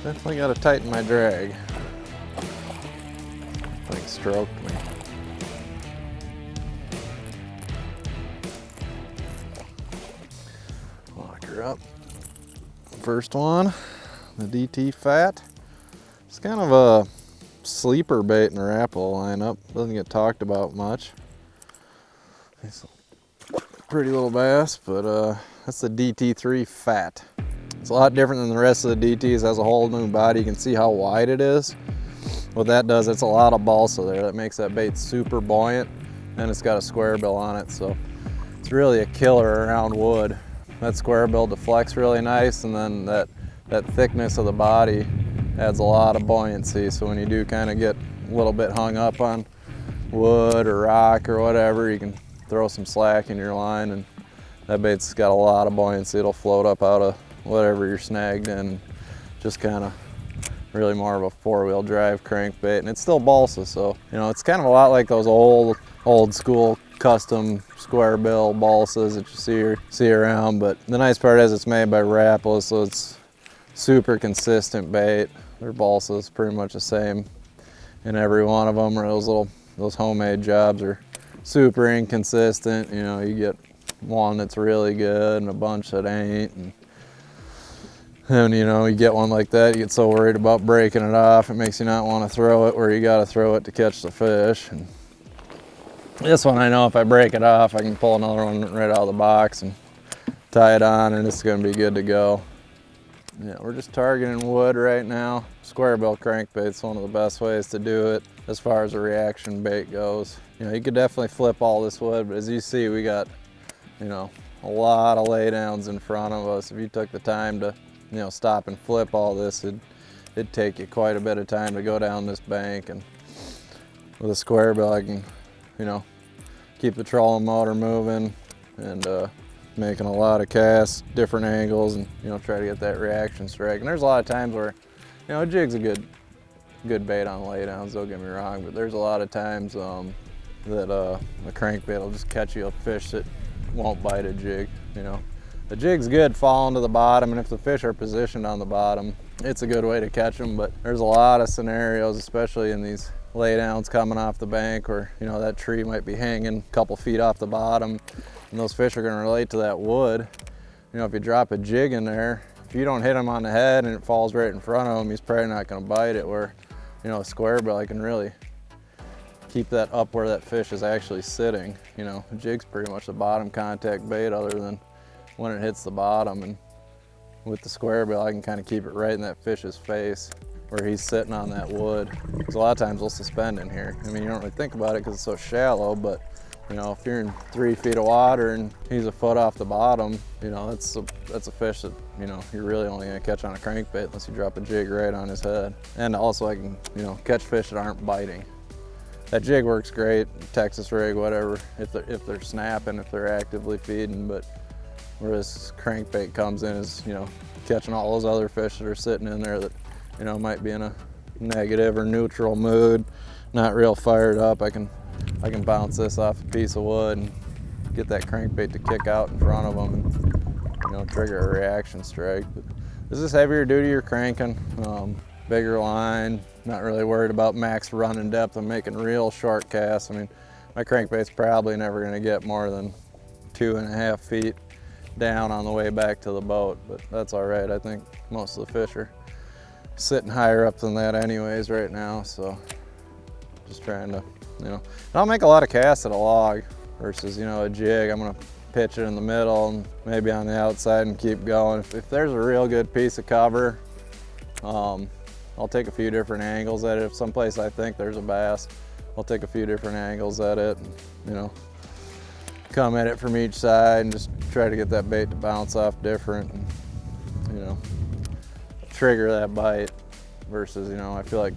Definitely got to tighten my drag. Like stroked me. Lock her up. First one, the DT Fat. It's kind of a sleeper bait in the Rapple lineup. Doesn't get talked about much. It's a pretty little bass, but that's the DT3 Fat. It's a lot different than the rest of the DTs. It has a whole new body. You can see how wide it is. What that does, it's a lot of balsa there. That makes that bait super buoyant, and it's got a square bill on it, so it's really a killer around wood. That square bill deflects really nice, and then that thickness of the body adds a lot of buoyancy. So when you do kind of get a little bit hung up on wood or rock or whatever, you can throw some slack in your line, and that bait's got a lot of buoyancy. It'll float up out of whatever you're snagged in, just kind of really more of a four-wheel drive crankbait. And it's still balsa, so you know, it's kind of a lot like those old school custom square bill balsas that you see around. But the nice part is it's made by Rapple, so it's super consistent bait. Their balsa is pretty much the same in every one of them. Or those homemade jobs are super inconsistent. You know, you get one that's really good and a bunch that ain't, and you know, you get one like that, you get so worried about breaking it off, it makes you not want to throw it where you got to throw it to catch the fish. And this one, I know if I break it off, I can pull another one right out of the box and tie it on, and it's going to be good to go. Yeah, we're just targeting wood right now. Square bill crankbait's one of the best ways to do it as far as a reaction bait goes. You know, you could definitely flip all this wood, but as you see, we got, you know, a lot of laydowns in front of us. If you took the time to, you know, stop and flip all this, it'd take you quite a bit of time to go down this bank. And with a square bill, I can, you know, keep the trolling motor moving and making a lot of casts, different angles, and you know, try to get that reaction strike. And there's a lot of times where, you know, a jig's a good bait on laydowns, don't get me wrong, but there's a lot of times that a crankbait will just catch you a fish that won't bite a jig. You know, the jig's good falling to the bottom, and if the fish are positioned on the bottom, it's a good way to catch them. But there's a lot of scenarios, especially in these laydowns coming off the bank, where, you know, that tree might be hanging a couple feet off the bottom, and those fish are going to relate to that wood. You know, if you drop a jig in there, if you don't hit him on the head and it falls right in front of him, he's probably not going to bite it. Where, you know, a square bill, I can really keep that up where that fish is actually sitting. You know, a jig's pretty much the bottom contact bait other than when it hits the bottom, and with the square bill, I can kind of keep it right in that fish's face where he's sitting on that wood. Because a lot of times they'll suspend in here. I mean, you don't really think about it because it's so shallow, but you know, if you're in 3 feet of water and he's a foot off the bottom, you know, that's a fish that, you know, you're really only gonna catch on a crankbait unless you drop a jig right on his head. And also I can, you know, catch fish that aren't biting. That jig works great, Texas rig, whatever, if they're snapping, if they're actively feeding. But where this crankbait comes in is, you know, catching all those other fish that are sitting in there that, you know, might be in a negative or neutral mood, not real fired up. I can bounce this off a piece of wood and get that crankbait to kick out in front of them and, you know, trigger a reaction strike. But this is heavier duty you're cranking, bigger line, not really worried about max running depth. I'm making real short casts. I mean, my crankbait's probably never gonna get more than 2.5 feet down on the way back to the boat, but that's all right. I think most of the fish are sitting higher up than that anyways right now, so just trying to, you know, I'll make a lot of casts at a log versus, you know, a jig. I'm gonna pitch it in the middle and maybe on the outside and keep going. If there's a real good piece of cover, I'll take a few different angles at it. If someplace I think there's a bass, I'll take a few different angles at it and, you know, come at it from each side and just try to get that bait to bounce off different and, you know, trigger that bite versus, you know, I feel like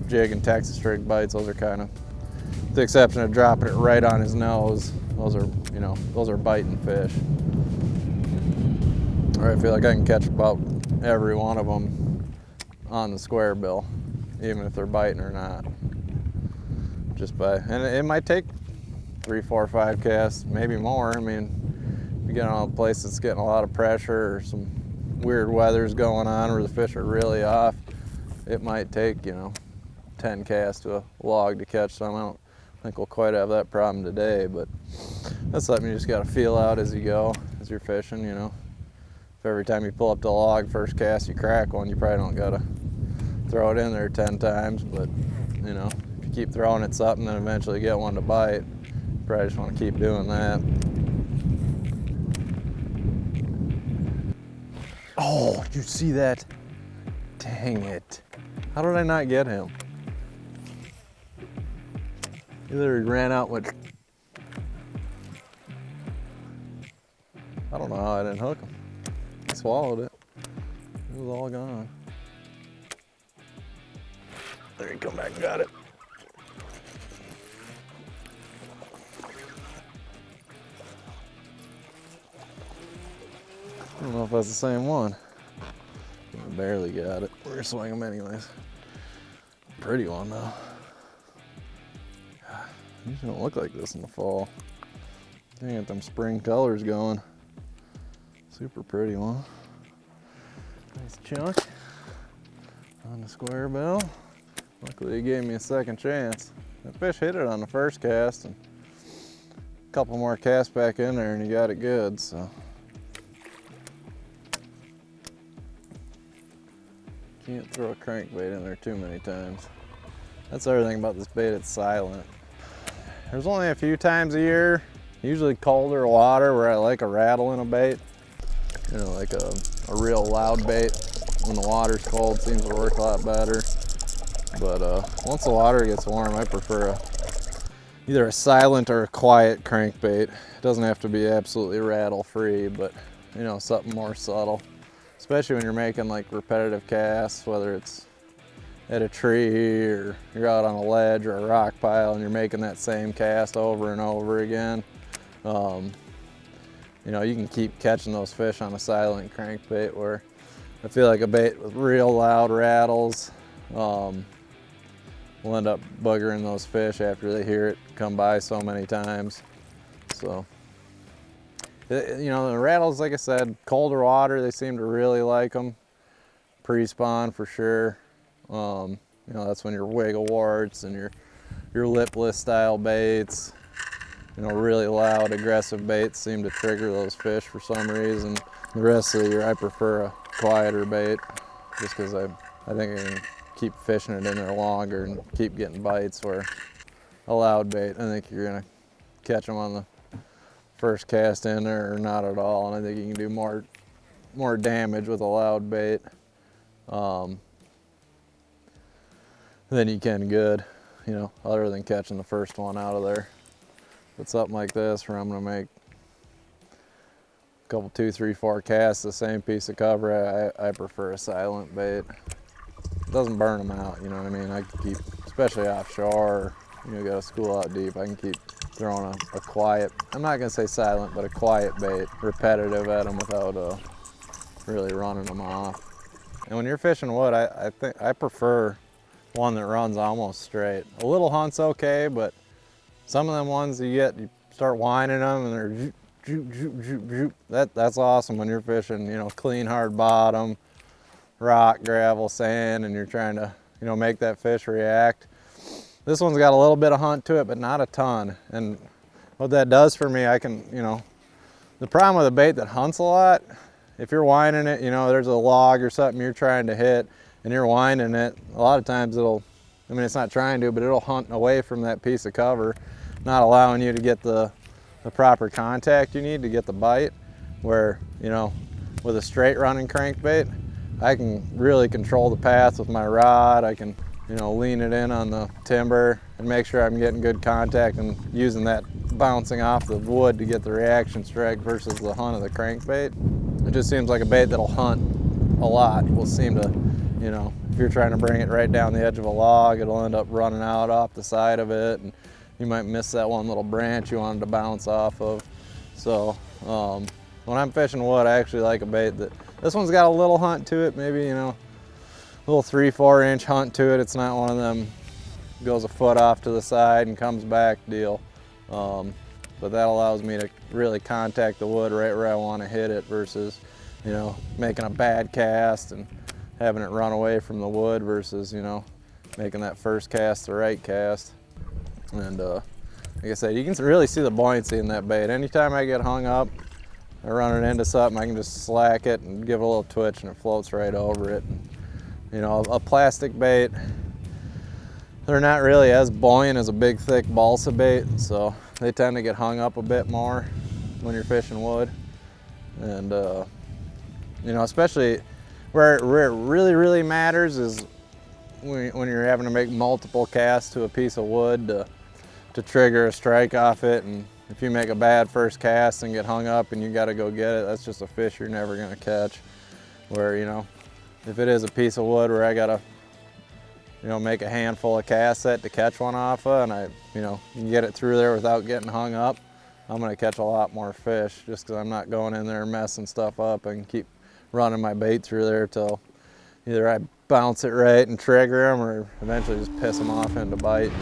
jig and Texas rig bites, those are kind of, with the exception of dropping it right on his nose, those are, you know, those are biting fish. Or I feel like I can catch about every one of them on the square bill, even if they're biting or not. Just by, and it might take 3, 4, 5 casts, maybe more. I mean, you get on a place that's getting a lot of pressure or some weird weather's going on where the fish are really off, it might take, 10 casts to a log to catch some. I don't think we'll quite have that problem today, but that's something you just got to feel out as you go, as you're fishing, If every time you pull up the log, first cast you crack one, you probably don't got to throw it in there 10 times, but, if you keep throwing it something, then eventually get one to bite. You probably just want to keep doing that. Oh, did you see that? Dang it. How did I not get him? He literally ran out with... I don't know how I didn't hook him. I swallowed it. It was all gone. There, he come back and got it. I don't know if that's the same one. I barely got it. We're gonna swing them anyways. Pretty one though. God, these don't look like this in the fall. Dang it, them spring colors going. Super pretty one. Nice chunk on the square bill. Luckily he gave me a second chance. That fish hit it on the first cast, and a couple more casts back in there and he got it good, so. Can't throw a crankbait in there too many times. That's the other thing about this bait, it's silent. There's only a few times a year, usually colder water, where I like a rattle in a bait. Like a real loud bait when the water's cold seems to work a lot better. But once the water gets warm, I prefer either a silent or a quiet crankbait. It doesn't have to be absolutely rattle free, but something more subtle. Especially when you're making like repetitive casts, whether it's at a tree or you're out on a ledge or a rock pile and you're making that same cast over and over again. You can keep catching those fish on a silent crankbait, where I feel like a bait with real loud rattles will end up buggering those fish after they hear it come by so many times. So. The rattles, like I said, colder water, they seem to really like them. Pre-spawn for sure. That's when your wiggle warts and your lipless style baits, really loud, aggressive baits seem to trigger those fish for some reason. The rest of the year, I prefer a quieter bait, just because I think I can keep fishing it in there longer and keep getting bites, where a loud bait, I think you're gonna catch them on the first cast in there or not at all, and I think you can do more damage with a loud bait than you can good, other than catching the first one out of there. But something like this, where I'm gonna make a couple, 2, 3, 4 casts, the same piece of cover, I prefer a silent bait. It doesn't burn them out, you know what I mean? I can keep, especially offshore, got a school out deep, I can keep throwing a quiet, I'm not gonna say silent, but a quiet bait, repetitive at them without really running them off. And when you're fishing wood, I think I prefer one that runs almost straight. A little hunt's okay, but some of them ones you start winding them and they're zoop, zoop, zoop, zoop. That's awesome when you're fishing, clean, hard bottom, rock, gravel, sand, and you're trying to, make that fish react. This one's got a little bit of hunt to it, but not a ton. And what that does for me, I can, the problem with a bait that hunts a lot, if you're winding it, there's a log or something you're trying to hit and you're winding it, a lot of times it's not trying to, but it'll hunt away from that piece of cover, not allowing you to get the proper contact you need to get the bite. Where, with a straight running crankbait, I can really control the path with my rod. I can, lean it in on the timber and make sure I'm getting good contact and using that bouncing off the wood to get the reaction strike versus the hunt of the crankbait. It just seems like a bait that'll hunt a lot. Will seem to, if you're trying to bring it right down the edge of a log, it'll end up running out off the side of it, and you might miss that one little branch you wanted to bounce off of. So when I'm fishing wood, I actually like a bait this one's got a little hunt to it, maybe, little 3-4 inch hunt to it. It's not one of them goes a foot off to the side and comes back deal. But that allows me to really contact the wood right where I want to hit it, versus you know, making a bad cast and having it run away from the wood versus, you know, making that first cast the right cast. And like I said, you can really see the buoyancy in that bait. Anytime I get hung up, I run it into something, I can just slack it and give it a little twitch and it floats right over it. And, you know, a plastic bait, they're not really as buoyant as a big thick balsa bait, so they tend to get hung up a bit more when you're fishing wood. And you know, especially where it really matters is when you're having to make multiple casts to a piece of wood to trigger a strike off it. And if you make a bad first cast and get hung up and you got to go get it, that's just a fish you're never going to catch. Where, you know, if it is a piece of wood where I got to, you know, make a handful of casts set to catch one off of, and I, you know, can get it through there without getting hung up, I'm going to catch a lot more fish just because I'm not going in there messing stuff up and keep running my bait through there till either I bounce it right and trigger them or eventually just piss them off into bite.